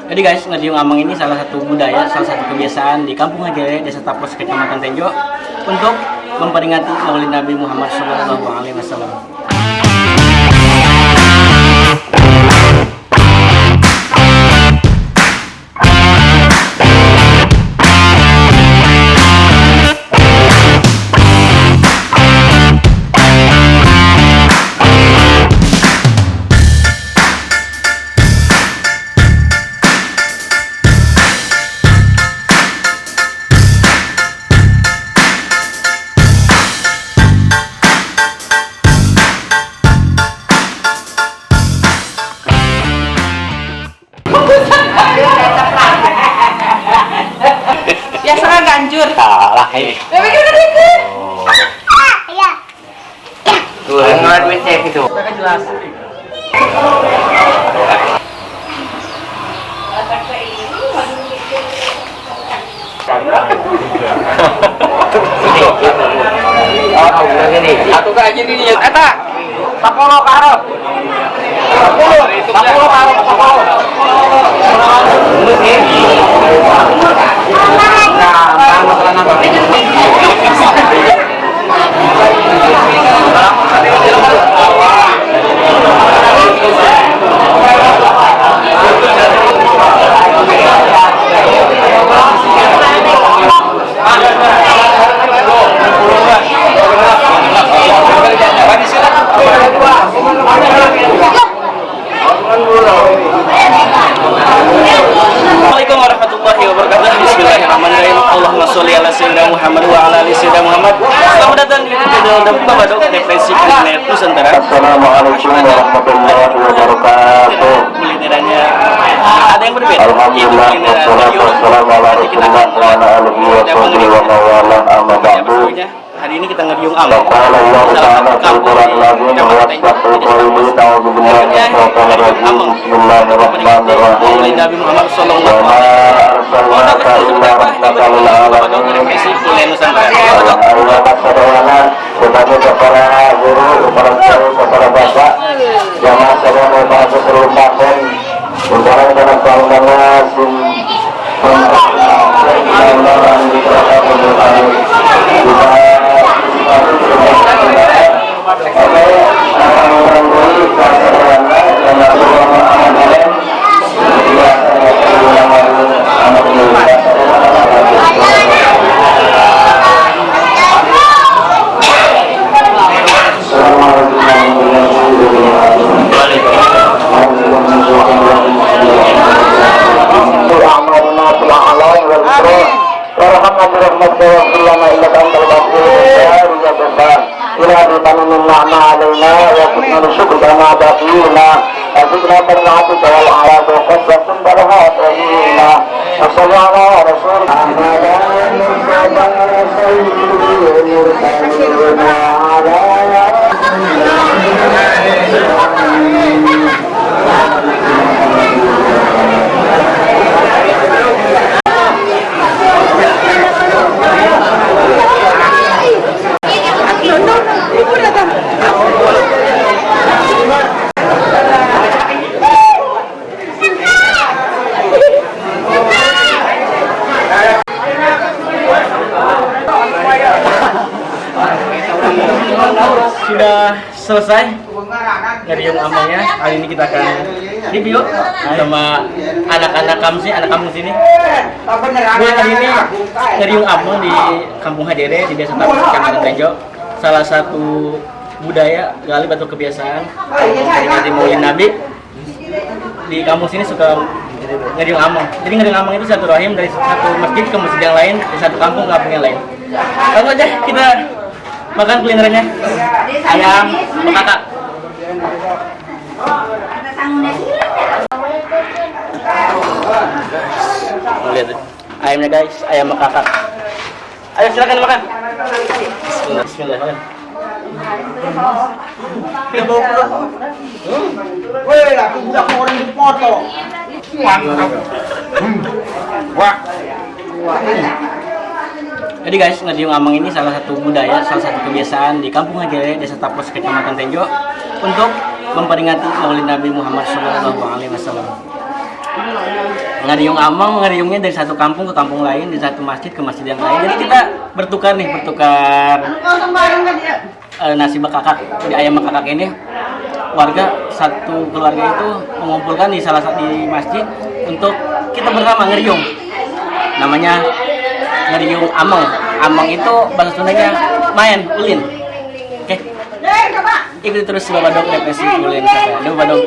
Jadi guys, ngediung amang ini salah satu budaya, salah satu kebiasaan di Kampung Hajere, Desa Tapos, Kecamatan Tenjo, untuk memperingati Maulid Nabi Muhammad SAW. Biasa kan ganjur. Salah ini. Iya. Tuh, ngeliat WC itu. Mereka jelas. Satu kayak gini eta. Pakolo karo. Pakolo karo. Assalamualaikum warahmatullahi wabarakatuh. Bismillahirrahmanirrahim. Allahumma sholli ala sayyidina Muhammad wa ala ali sayyidina Muhammad. Selamat datang di channel Babadok Depresi Kuliner Nusantara. Assalamualaikum warahmatullahi wabarakatuh. Kulinerannya ada yang berbeda. Alhamdulillah, wassalatu wassalamu ala rasulillah wa ala alihi wa sahbihi wa mawalah, amma ba'du. Hari ini kita ngediung amang. Qala Allah ta'ala fil Qur'an al-azim wa yasbaqu qawli ta'udzu billahi minash shaitanir rajim. Bismillahirrahmanirrahim. Nabi Muhammad sallallahu Wa ma alaihi arsalnaka illa rahmatan lil alamin. Allah berfirman kepada para guru, para ustaz, para bapak, jamaah sekalian para seluruh pasien, untuk dalam pandangan sudah selesai ngediung amangnya. Hari ini kita akan review sama anak-anak kampung sini. Gue hari ini ngediung amang di Kampung Hajere di Desa Tapos, Kecamatan Tenjo. Salah satu budaya galib atau kebiasaan dari Maulid Nabi di kampung sini suka ngediung amang. Jadi ngediung amang itu satu rahim dari satu masjid ke masjid yang lain, di satu kampung ke kampung yang lain. Langsung aja kita makan kulinernya. Ayam sama kakak. Ada sangunnya. Lihat ayamnya guys, ayam makakak. Ayo silakan makan. Bismillah. Makan. Weh, aku budak orang dipoto. Mantap. Wah. Jadi guys, ngeriung amang ini salah satu budaya, salah satu kebiasaan di Kampung Hajere, Desa Tapos, Kecamatan Tenjo, untuk memperingati Maulid Nabi Muhammad SAW. Ngeriung amang, ngeriungnya dari satu kampung ke kampung lain, dari satu masjid ke masjid yang lain. Jadi kita bertukar nasi bakakak. Jadi ayam bakakak ini warga satu keluarga itu mengumpulkan di salah satu di masjid untuk kita bersama ngeriung. Namanya ngeriung amang. Amang itu bahasa Sundanya main ulin. Oke. Ikuti terus Bapak Dok Depresi Ulin. Aduh Bapak Dok.